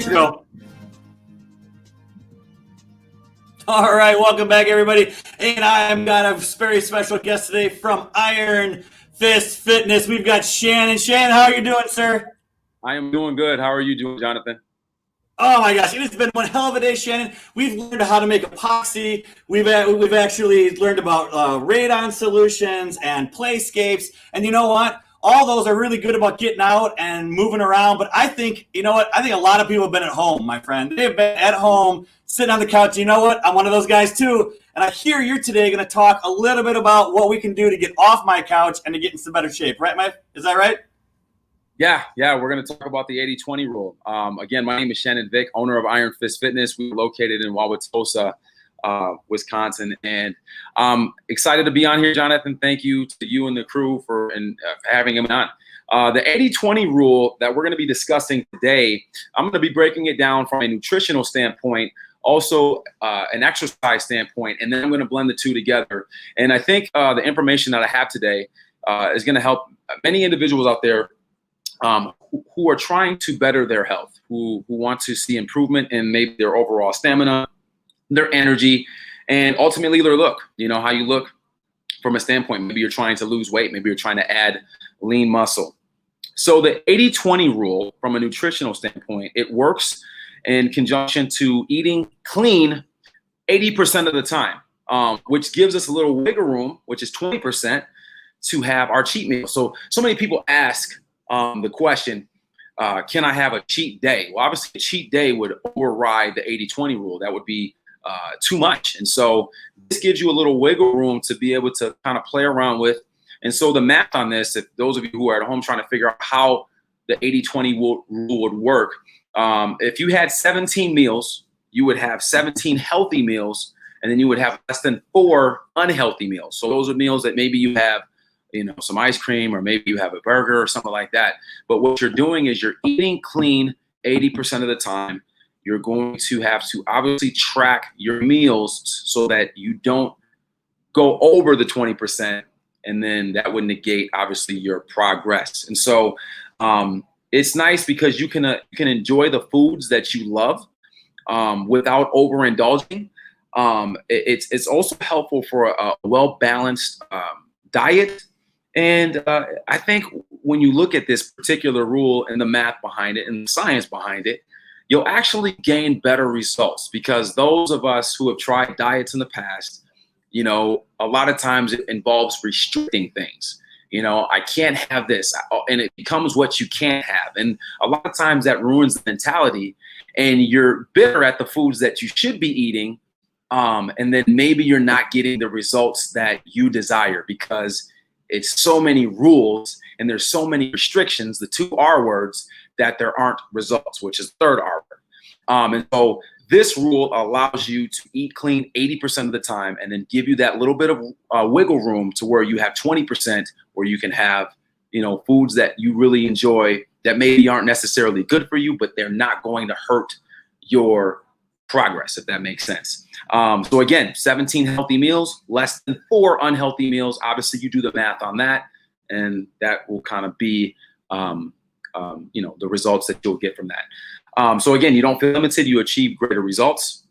Let's go. All right, welcome back, everybody. And I've got a very special guest today from Iron Fist Fitness. We've got Shannon. Shannon, how are you doing, sir? I am doing good. How are you doing, Jonathan? Oh my gosh, it has been one hell of a day, Shannon. We've learned how to make epoxy. We've actually learned about radon solutions and playscapes. And you know what? All those are really good about getting out and moving around. But I think, you know what? I think a lot of people have been at home, my friend. They've been at home, sitting on the couch. You know what? I'm one of those guys too. And I hear you're today going to talk a little bit about what we can do to get off my couch and to get in some better shape. Right, Mike? Is that right? Yeah. We're going to talk about the 80-20 rule. Again, my name is Shannon Vick, owner of Iron Fist Fitness. We're located in Wauwatosa, Wisconsin, and I'm excited to be on here, Jonathan. Thank you to you and the crew for having him on. The 80-20 rule that we're going to be discussing today, I'm going to be breaking it down from a nutritional standpoint, also an exercise standpoint, and then I'm going to blend the two together. And I think the information that I have today is going to help many individuals out there who are trying to better their health, who want to see improvement in maybe their overall stamina, their energy, and ultimately their look. You know, how you look from a standpoint. Maybe you're trying to lose weight. Maybe you're trying to add lean muscle. So the 80-20 rule from a nutritional standpoint, it works in conjunction to eating clean 80% of the time, which gives us a little wiggle room, which is 20%, to have our cheat meal. So many people ask the question, can I have a cheat day? Well, obviously a cheat day would override the 80-20 rule. That would be too much. And so this gives you a little wiggle room to be able to kind of play around with. And so the math on this, if those of you who are at home trying to figure out how the 80-20 rule would work, if you had 17 meals, you would have 17 healthy meals, and then you would have less than 4 unhealthy meals. So those are meals that maybe you have, you know, some ice cream, or maybe you have a burger or something like that. But what you're doing is you're eating clean 80% of the time. You're going to have to obviously track your meals so that you don't go over the 20%, and then that would negate obviously your progress. And so it's nice because you can enjoy the foods that you love without overindulging. It's also helpful for a well-balanced diet. And I think when you look at this particular rule and the math behind it and the science behind it, you'll actually gain better results, because those of us who have tried diets in the past, you know, a lot of times it involves restricting things. You know, I can't have this, and it becomes what you can't have. And a lot of times that ruins the mentality, and you're bitter at the foods that you should be eating. And then maybe you're not getting the results that you desire because it's so many rules and there's so many restrictions, the 2 R words, that there aren't results, which is the 3rd R word. And so this rule allows you to eat clean 80% of the time, and then give you that little bit of wiggle room to where you have 20% where you can have, you know, foods that you really enjoy that maybe aren't necessarily good for you, but they're not going to hurt your progress, if that makes sense. So again, 17 healthy meals, less than 4 unhealthy meals. Obviously, you do the math on that, and that will kind of be, you know, the results that you'll get from that. So again, you don't feel limited, you achieve greater results,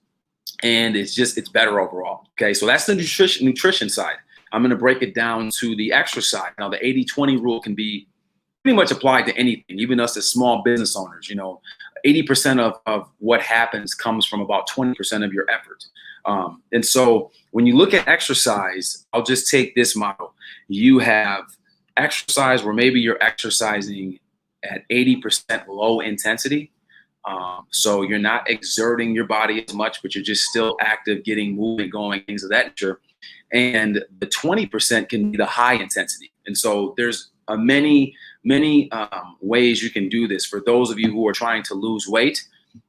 and it's better overall. Okay, so that's the nutrition side. I'm going to break it down to the exercise. Now, the 80-20 rule can be pretty much applied to anything, even us as small business owners. You know, 80% of what happens comes from about 20% of your effort. And so when you look at exercise, I'll just take this model. You have exercise where maybe you're exercising at 80% low intensity. So you're not exerting your body as much, but you're just still active, getting movement going, things of that nature. And the 20% can be the high intensity. And so there's many ways you can do this. For those of you who are trying to lose weight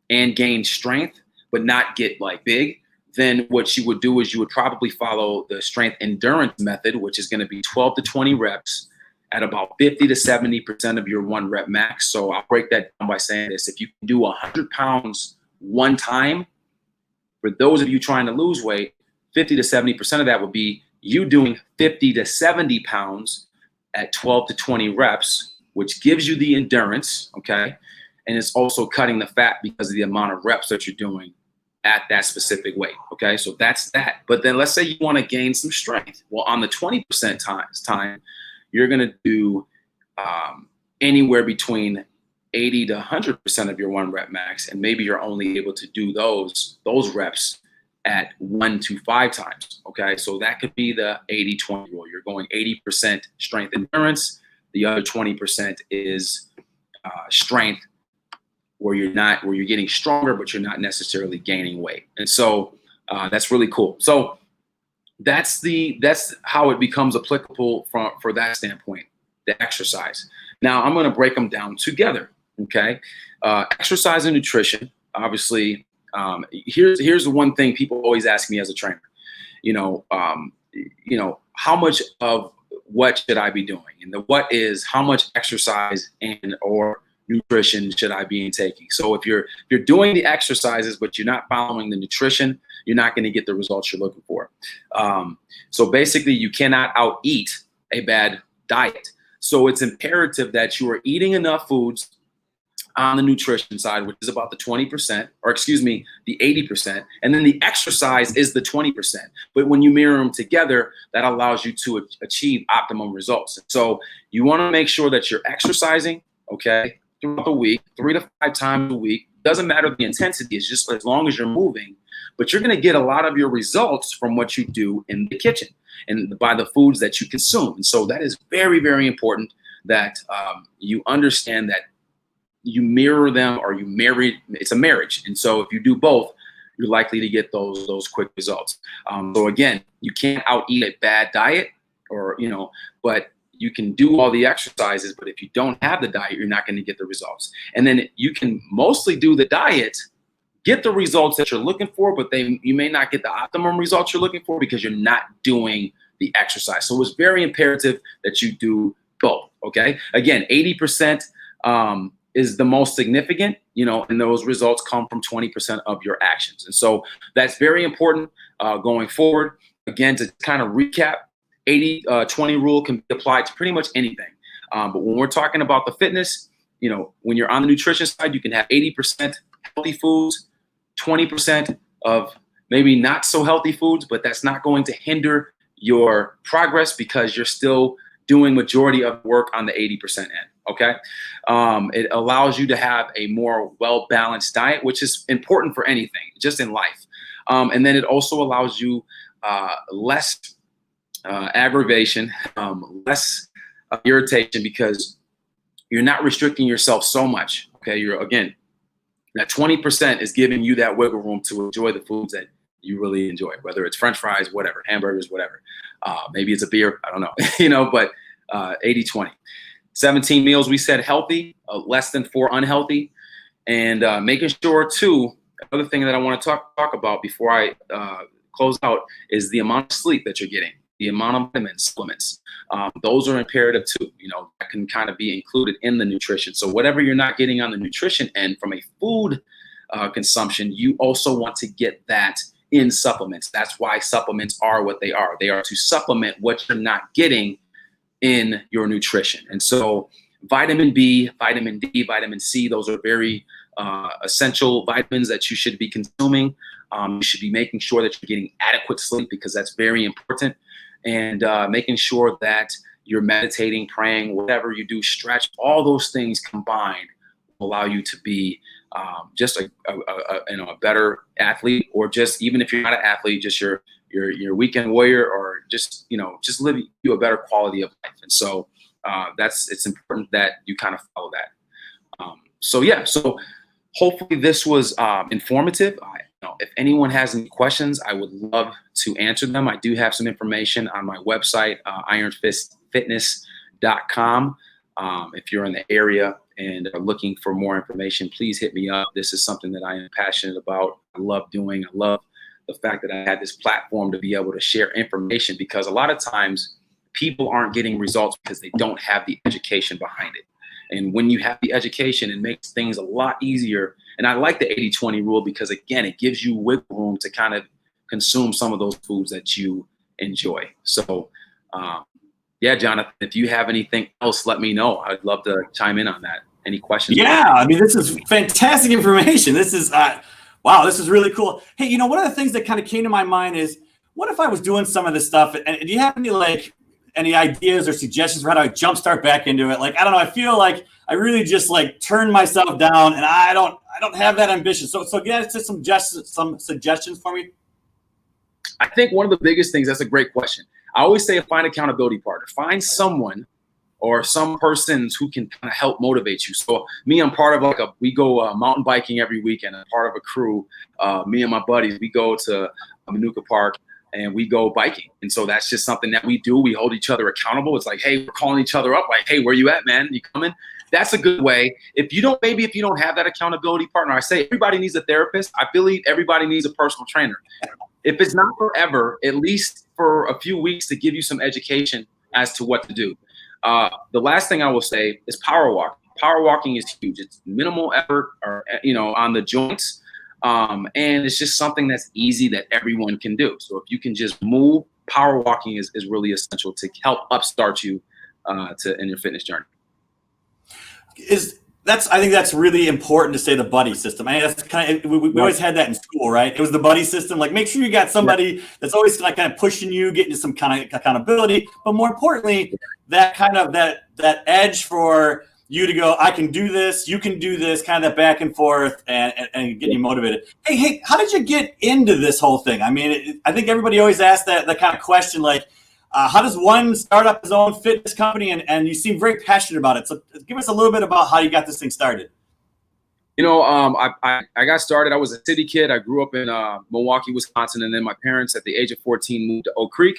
and gain strength, but not get like big, then what you would do is you would probably follow the strength endurance method, which is going to be 12 to 20 reps at about 50 to 70% of your 1 rep max. So I'll break that down by saying this. If you can do 100 pounds one time, for those of you trying to lose weight, 50 to 70% of that would be you doing 50 to 70 pounds at 12 to 20 reps, which gives you the endurance, okay? and it's also cutting the fat because of the amount of reps that you're doing at that specific weight. Okay, so that's that. But then let's say you want to gain some strength. Well, on the 20% time, you're going to do anywhere between 80 to 100% of your 1 rep max, and maybe you're only able to do those reps at 1 to 5 times. Okay, so that could be the 80-20 rule. You're going 80% strength endurance. The other 20% is strength, where you're getting stronger, but you're not necessarily gaining weight. And so that's really cool. So that's how it becomes applicable for that standpoint, the exercise. Now I'm going to break them down together. Okay, exercise and nutrition. Obviously, here's the one thing people always ask me as a trainer. How much of what should I be doing? And the what is how much exercise and or nutrition should I be taking? So if you're doing the exercises but you're not following the nutrition, you're not going to get the results you're looking for. So basically, you cannot out-eat a bad diet. So it's imperative that you are eating enough foods on the nutrition side, which is about the 20%, or excuse me, the 80%. And then the exercise is the 20%. But when you mirror them together, that allows you to achieve optimum results. So you want to make sure that you're exercising, okay, throughout the week, 3 to 5 times a week. Doesn't matter the intensity, it's just as long as you're moving. But you're going to get a lot of your results from what you do in the kitchen and by the foods that you consume. And so that is very, very important that you understand that you mirror them, or you marry. It's a marriage. And so if you do both, you're likely to get those quick results. So again, you can't out-eat a bad diet, or, but you can do all the exercises, but if you don't have the diet, you're not going to get the results. And then you can mostly do the diet, get the results that you're looking for, but you may not get the optimum results you're looking for because you're not doing the exercise. So it's very imperative that you do both. Okay. Again, 80% is the most significant, and those results come from 20% of your actions. And so that's very important going forward. Again, to kind of recap, 80-20 rule can be applied to pretty much anything. But when we're talking about the fitness, when you're on the nutrition side, you can have 80% healthy foods, 20% of maybe not so healthy foods, but that's not going to hinder your progress because you're still doing majority of work on the 80% end. Okay. It allows you to have a more well-balanced diet, which is important for anything, just in life. And then it also allows you less aggravation, less irritation, because you're not restricting yourself so much. Okay. That 20% is giving you that wiggle room to enjoy the foods that you really enjoy, whether it's French fries, whatever, hamburgers, whatever. Maybe it's a beer. I don't know, but 80-20. 17 meals, we said healthy, less than 4 unhealthy. And making sure too, another thing that I want to talk about before I close out is the amount of sleep that you're getting, the amount of vitamins, supplements. Those are imperative too, that can kind of be included in the nutrition. So whatever you're not getting on the nutrition end from a food consumption, you also want to get that in supplements. That's why supplements are what they are. They are to supplement what you're not getting in your nutrition. And so vitamin B, vitamin D, vitamin C, those are very essential vitamins that you should be consuming. You should be making sure that you're getting adequate sleep, because that's very important. And making sure that you're meditating, praying, whatever you do, stretch, all those things combined will allow you to be just a better athlete, or just, even if you're not an athlete, just your weekend warrior, or just live you a better quality of life. And so it's important that you kind of follow that. So hopefully this was informative. If anyone has any questions, I would love to answer them. I do have some information on my website, ironfistfitness.com. If you're in the area and are looking for more information, please hit me up. This is something that I am passionate about. I love doing. I love the fact that I had this platform to be able to share information, because a lot of times people aren't getting results because they don't have the education behind it. And when you have the education, it makes things a lot easier. And I like the 80-20 rule because, again, it gives you wiggle room to kind of consume some of those foods that you enjoy. So, Jonathan, if you have anything else, let me know. I'd love to chime in on that. any questions? Yeah, I mean, this is fantastic information. This is wow, this is really cool. Hey, you know, one of the things that kind of came to my mind is, what if I was doing some of this stuff? And do you have any ideas or suggestions for how to jumpstart back into it? Like, I don't know. I feel like I really just like turned myself down, and I don't have that ambition. So yeah, just some suggestions for me. I think one of the biggest things, that's a great question. I always say find accountability partner. Find someone or some persons who can kind of help motivate you. So me, I'm part of we go mountain biking every weekend. I'm part of a crew. Me and my buddies, we go to Manuka Park and we go biking. And so that's just something that we do. We hold each other accountable. It's like, hey, we're calling each other up. Like, hey, where you at, man? You coming? That's a good way. If you don't have that accountability partner, I say everybody needs a therapist. I believe everybody needs a personal trainer. If it's not forever, at least for a few weeks to give you some education as to what to do. The last thing I will say is power walking. Power walking is huge. It's minimal effort, on the joints, and it's just something that's easy that everyone can do. So if you can just move, power walking is really essential to help upstart you in your fitness journey. I think that's really important to say, the buddy system. I mean, that's kind of, we always had that in school, right? It was the buddy system. Like, make sure you got somebody that's always like kind of pushing you, getting you some kind of accountability, but more importantly, that kind of that edge for you to go, I can do this, you can do this, kind of that back and forth, and getting you motivated. Hey, how did you get into this whole thing? I mean, I think everybody always asks that kind of question, like, how does one start up his own fitness company? And you seem very passionate about it. So give us a little bit about how you got this thing started. I got started. I was a city kid. I grew up in Milwaukee, Wisconsin. And then my parents at the age of 14 moved to Oak Creek.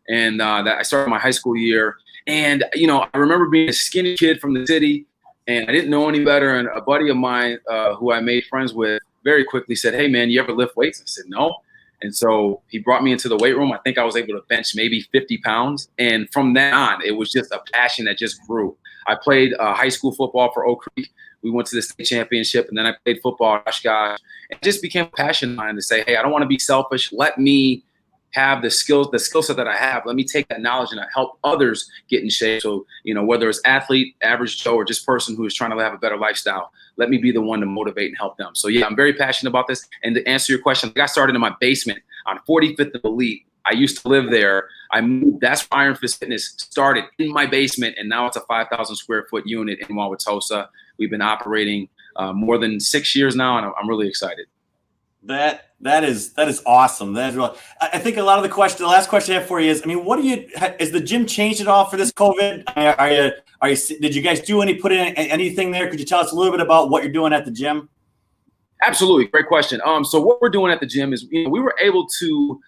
And I started my high school year. And, I remember being a skinny kid from the city, and I didn't know any better. And a buddy of mine who I made friends with very quickly said, hey, man, you ever lift weights? I said, no. And so he brought me into the weight room. I think I was able to bench maybe 50 pounds. And from then on, it was just a passion that just grew. I played high school football for Oak Creek. We went to the state championship, and then I played football at Oshkosh. It just became a passion of mine to say, hey, I don't want to be selfish. Let me have the skill set that I have. Let me take that knowledge and help others get in shape. So, whether it's athlete, average Joe, or just person who is trying to have a better lifestyle, let me be the one to motivate and help them. So yeah, I'm very passionate about this. And to answer your question, I got started in my basement on 45th and Elite. I used to live there. I moved. That's where Iron Fist Fitness started, in my basement. And now it's a 5,000 square foot unit in Wauwatosa. We've been operating more than 6 years now, and I'm really excited. That is awesome. That is real. I think a lot of the last question I have for you is, I mean, has the gym changed at all for this COVID? Did you guys put in anything there? Could you tell us a little bit about what you're doing at the gym? Absolutely. Great question. So what we're doing at the gym is, we were able to,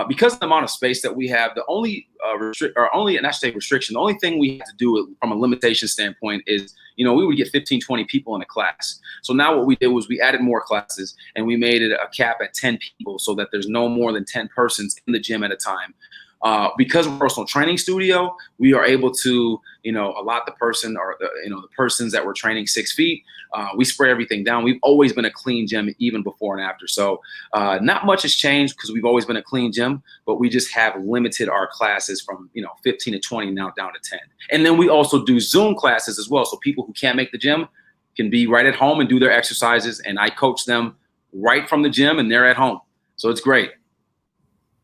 because of the amount of space that we have, the only restriction, the only thing we had to do from a limitation standpoint is, we would get 15, 20 people in a class. So now what we did was we added more classes, and we made it a cap at 10 people so that there's no more than 10 persons in the gym at a time. Because we're a personal training studio, we are able to, allot the person or the persons that we're training 6 feet. We spray everything down. We've always been a clean gym, even before and after. So not much has changed because we've always been a clean gym, but we just have limited our classes from 15 to 20 now down to 10. And then we also do Zoom classes as well. So people who can't make the gym can be right at home and do their exercises, and I coach them right from the gym, and they're at home. So it's great.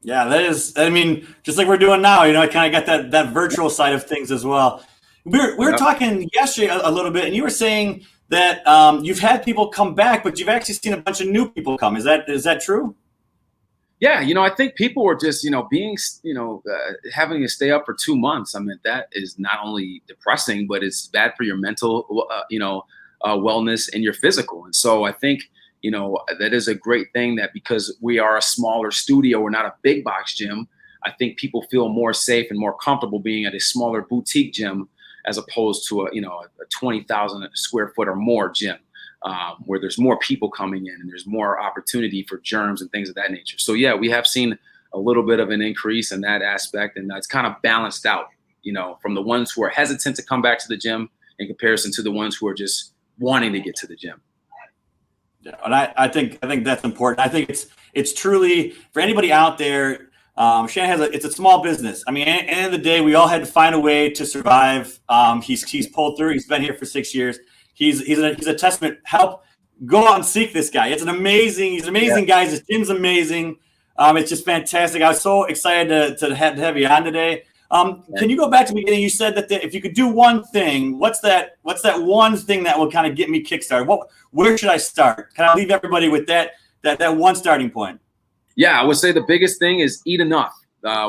Yeah, that is, I mean, just like we're doing now, I kind of got that virtual side of things as well. We were talking yesterday a little bit, and you were saying that you've had people come back, but you've actually seen a bunch of new people come. Is that true? Yeah, I think people were just, being, having to stay up for 2 months. I mean, that is not only depressing, but it's bad for your mental, wellness and your physical. And so I think, that is a great thing, that because we are a smaller studio, we're not a big box gym. I think people feel more safe and more comfortable being at a smaller boutique gym as opposed to a 20,000 square foot or more gym, where there's more people coming in and there's more opportunity for germs and things of that nature. So yeah, we have seen a little bit of an increase in that aspect, and that's kind of balanced out, from the ones who are hesitant to come back to the gym in comparison to the ones who are just wanting to get to the gym. Yeah, and I think that's important. I think it's truly, for anybody out there, Shannon it's a small business. I mean, at the end of the day, we all had to find a way to survive. He's pulled through. He's been here for 6 years. he's a testament. Help go out and seek this guy. He's an amazing guy. His gym's amazing. It's just fantastic. I was so excited to have you on today. Can you go back to the beginning? You said that if you could do one thing, what's that one thing that will kind of get me kickstarted? Where should I start? Can I leave everybody with that one starting point? Yeah, I would say the biggest thing is eat enough.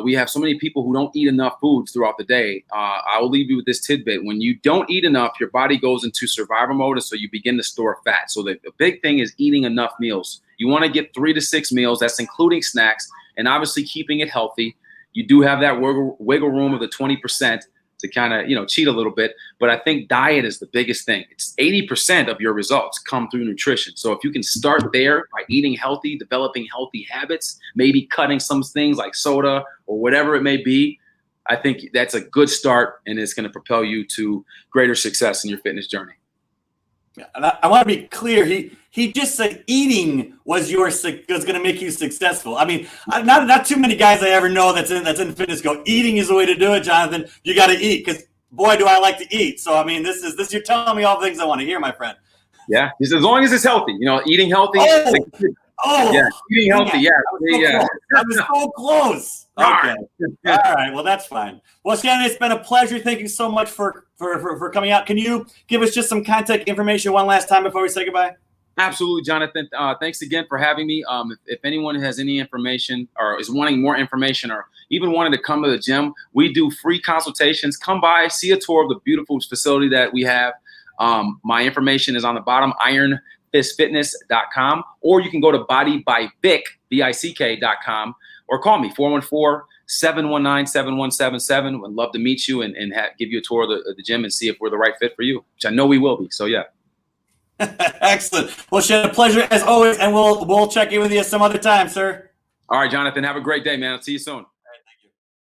We have so many people who don't eat enough foods throughout the day. I will leave you with this tidbit. When you don't eat enough, your body goes into survival mode, and so you begin to store fat. So the big thing is eating enough meals. You want to get 3 to 6 meals. That's including snacks, and obviously keeping it healthy. You do have that wiggle room of the 20% to kind of, cheat a little bit. But I think diet is the biggest thing. It's 80% of your results come through nutrition. So if you can start there by eating healthy, developing healthy habits, maybe cutting some things like soda or whatever it may be, I think that's a good start, and it's going to propel you to greater success in your fitness journey. And I want to be clear. He just said eating was going to make you successful. I mean, not too many guys I ever know that's in fitness go, eating is the way to do it, Jonathan. You got to eat, because boy, do I like to eat. So I mean, this you're telling me all the things I want to hear, my friend. Yeah, as long as it's healthy, eating healthy. Yeah, eating healthy. Yeah, I was so close. Okay. All right. Well, that's fine. Well, Shannon, it's been a pleasure. Thank you so much for coming out. Can you give us just some contact information one last time before we say goodbye? Absolutely, Jonathan. Thanks again for having me. If anyone has any information or is wanting more information or even wanting to come to the gym, we do free consultations. Come by, see a tour of the beautiful facility that we have. My information is on the bottom, ironfistfitness.com, or you can go to bodybyvick, BICK.com, or call me, 414-719-7177. Would love to meet you and give you a tour of the gym and see if we're the right fit for you, which I know we will be. So, yeah. Excellent. Well, Shannon, a pleasure as always, and we'll check in with you some other time, sir. All right, Jonathan. Have a great day, man. I'll see you soon.